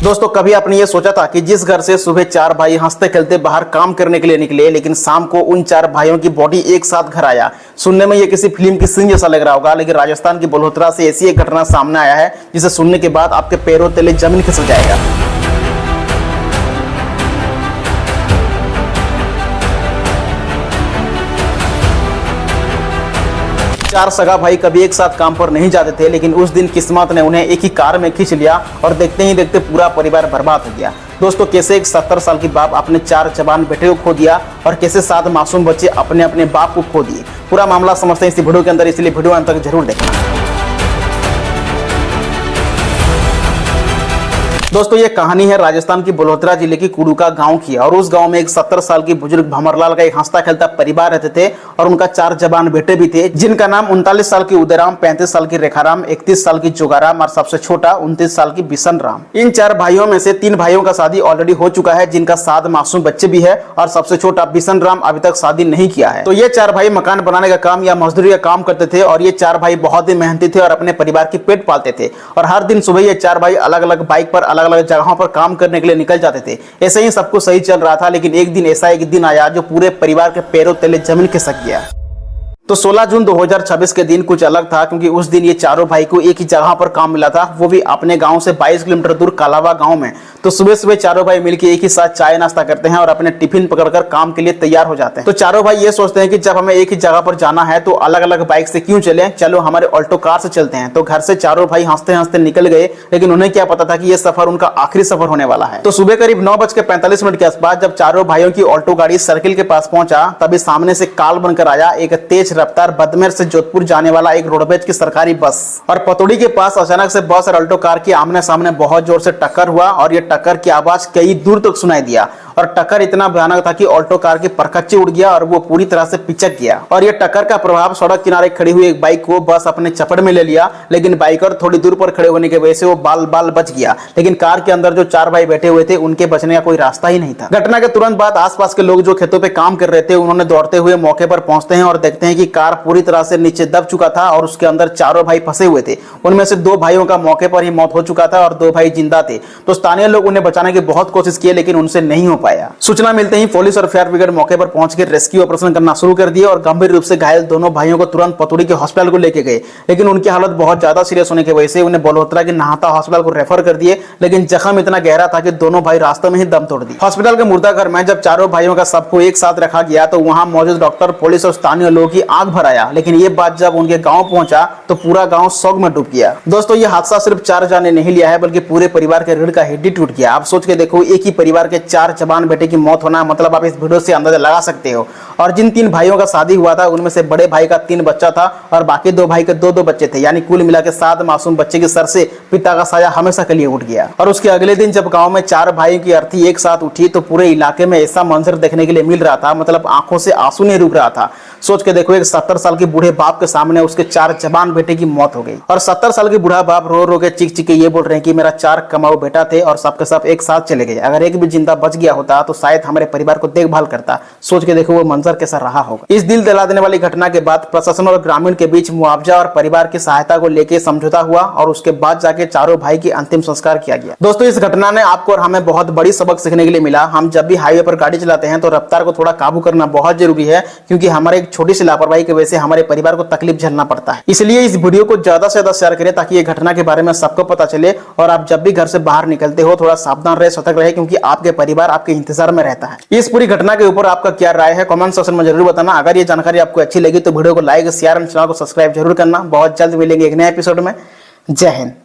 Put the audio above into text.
दोस्तों कभी आपने ये सोचा था कि जिस घर से सुबह 4 भाई हंसते खेलते बाहर काम करने के लिए निकले, लेकिन शाम को उन 4 भाइयों की बॉडी एक साथ घर आया। सुनने में ये किसी फिल्म की सीन जैसा लग रहा होगा, लेकिन राजस्थान की बलोत्रा से ऐसी एक घटना सामने आया है जिसे सुनने के बाद आपके पैरों तले जमीन खिसक जाएगा। 4 सगा भाई कभी एक साथ काम पर नहीं जाते थे, लेकिन उस दिन किस्मत ने उन्हें एक ही कार में खींच लिया और देखते ही देखते पूरा परिवार बर्बाद हो गया। दोस्तों कैसे एक 70 साल की बाप अपने 4 जवान बेटे को खो दिया और कैसे 7 मासूम बच्चे अपने अपने बाप को खो दिए, पूरा मामला समझते हैं इस वीडियो के अंदर, इसलिए वीडियो अंत तक जरूर देखना। दोस्तों ये कहानी है राजस्थान की बलोत्रा जिले की कुड़ुका गांव की, और उस गांव में एक 70 साल की बुजुर्ग भंवरलाल का एक हंसता खेलता परिवार रहते थे और उनका 4 जवान बेटे भी थे, जिनका नाम 39 साल की उदयराम, 35 साल की रेखाराम, 31 साल की जोगाराम और सबसे छोटा 29 साल की बिशन राम। इन 4 भाइयों में से 3 भाइयों का शादी ऑलरेडी हो चुका है, जिनका 7 मासूम बच्चे भी है, और सबसे छोटा बिशन राम अभी तक शादी नहीं किया है। तो ये 4 भाई मकान बनाने का काम या मजदूरी का काम करते थे, और ये 4 भाई बहुत ही मेहनती थे और अपने परिवार की पेट पालते थे। और हर दिन सुबह ये 4 भाई अलग अलग बाइक पर अलग अलग जगहों पर काम करने के लिए निकल जाते थे। ऐसे ही सब कुछ सही चल रहा था, लेकिन एक दिन आया जो पूरे परिवार के पैरों तले जमीन खिसक गया। तो 16 जून 2026 के दिन कुछ अलग था, क्योंकि उस दिन ये चारों भाई को एक ही जगह पर काम मिला था, वो भी अपने गांव से 22 किलोमीटर दूर कालावा गांव में। तो सुबह सुबह चारों भाई मिलकर एक ही साथ चाय नाश्ता करते हैं और अपने टिफिन पकड़कर काम के लिए तैयार हो जाते हैं। तो चारों भाई ये सोचते हैं कि जब हमें एक ही जगह पर जाना है तो अलग अलग बाइक से क्यों चले, चलो हमारे ऑल्टो कार से चलते हैं। तो घर से चारों भाई हंसते हंसते निकल गए, लेकिन उन्हें क्या पता था कि यह सफर उनका आखिरी सफर होने वाला है। तो सुबह करीब 9:45 के आसपास जब चारों भाइयों की ऑल्टो गाड़ी सर्किल के पास पहुंचा, तभी सामने से काल बनकर आया एक तेज रफ्तार बदमेर से जोधपुर जाने वाला एक रोडवेज की सरकारी बस। और पतोड़ी के पास अचानक से बस और ऑल्टो कार की आमने सामने बहुत जोर से टक्कर हुआ, और ये टक्कर की आवाज कई दूर तक सुनाई दिया। और टक्कर इतना भयानक था कि ऑल्टो कार की परखच्चे उड़ गया और वो पूरी तरह से पिचक गया। और ये टक्कर का प्रभाव सड़क किनारे खड़ी हुई एक बाइक को बस अपने चपेट में ले लिया, लेकिन बाइकर थोड़ी दूर पर खड़े होने की वजह से वो बाल बाल बच गया। लेकिन कार के अंदर जो 4 भाई बैठे हुए थे उनके बचने का कोई रास्ता ही नहीं था। घटना के तुरंत बाद आसपास के लोग जो खेतों पे काम कर रहे थे, उन्होंने दौड़ते हुए मौके पर पहुंचते हैं और देखते हैं कि कार पूरी तरह से नीचे दब चुका था और उसके अंदर चारों भाई फंसे हुए थे। उनमें से 2 भाइयों का मौके पर ही मौत हो चुका था और 2 भाई जिंदा थे। तो स्थानीय लोग उन्हें बचाने की बहुत कोशिश की, लेकिन उनसे नहीं हो पाया। सूचना मिलते ही पुलिस और फायर ब्रिगेड मौके पर पहुंचकर रेस्क्यू ऑपरेशन करना शुरू कर दिए और गंभीर रूप से घायल दोनों भाइयों को तुरंत पतोड़ी के हॉस्पिटल को लेके गए, लेकिन उनकी हालत बहुत ज्यादा सीरियस होने की वजह से उन्हें बलोत्रा के नहाता हॉस्पिटल को रेफर कर दिए। लेकिन जख्म इतना गहरा था कि दोनों भाई रास्ते में ही दम तोड़ दिए। हॉस्पिटल के मुर्दाघर में जब चारों भाइयों का सबको एक साथ रखा गया तो वहां मौजूद डॉक्टर, पुलिस और स्थानीय लोगों की आंख भर आया। लेकिन ये बात जब उनके गांव पहुंचा तो पूरा गांव शोक में डूब गया। दोस्तों ये हादसा सिर्फ 4 जाने नहीं लिया है, बल्कि पूरे परिवार के रीढ़ का हड्डी टूट गया। आप सोच के देखो, एक ही परिवार के 4 जवान बेटे की मौत होना, मतलब आप इस वीडियो से अंदाजा लगा सकते हो। और जिन 3 भाइयों का शादी हुआ था उनमें से बड़े भाई का 3 बच्चा था और बाकी 2 भाई के 2-2 बच्चे थे, यानी कुल मिला के 7 मासूम बच्चे के सर से पिता का साया हमेशा के लिए उठ गया। और उसके अगले दिन जब गांव में 4 भाइयों की अर्थी एक साथ उठी तो पूरे इलाके में ऐसा मंजर देखने के लिए मिल रहा था, मतलब आंखों से आंसू नहीं रुक रहा था। सोच के देखो, एक 70 साल के बूढ़े बाप के सामने उसके 4 जवान बेटे की मौत हो गई। और 70 साल के बूढ़ा बाप रो रो के चीख चीख के ये बोल रहे हैं कि मेरा 4 कमाऊ बेटा थे और सबके सब एक साथ चले गए। अगर एक भी जिंदा बच गया होता तो शायद हमारे परिवार को देखभाल करता। सोच के देखो वो मंजर कैसा रहा होगा। इस दिल दहला देने वाली घटना के बाद प्रशासन और ग्रामीण के बीच मुआवजा और परिवार की सहायता को लेकर समझौता हुआ और उसके बाद जाके चारों भाई की अंतिम संस्कार किया गया। दोस्तों इस घटना ने आपको और हमें बहुत बड़ी सबक सीखने के लिए मिला। हम जब भी हाईवे पर गाड़ी चलाते हैं तो रफ्तार को थोड़ा काबू करना बहुत जरूरी है, क्योंकि हमारे एक छोटी सी लापरवाही की वजह से हमारे परिवार को तकलीफ झेलना पड़ता है। इसलिए इस वीडियो को ज्यादा से ज्यादा शेयर करें ताकि ये घटना के बारे में सबको पता चले। और आप जब भी घर से बाहर निकलते हो थोड़ा सावधान रहे, सतर्क रहे, क्योंकि आपके परिवार आपके इंतजार में रहता है। इस पूरी घटना के ऊपर आपका क्या राय है कमेंट सेक्शन में जरूर बताना। अगर ये जानकारी आपको अच्छी लगी तो वीडियो को लाइक, शेयर और चैनल को सब्सक्राइब जरूर करना। बहुत जल्द मिलेंगे एक नए एपिसोड में। जय हिंद।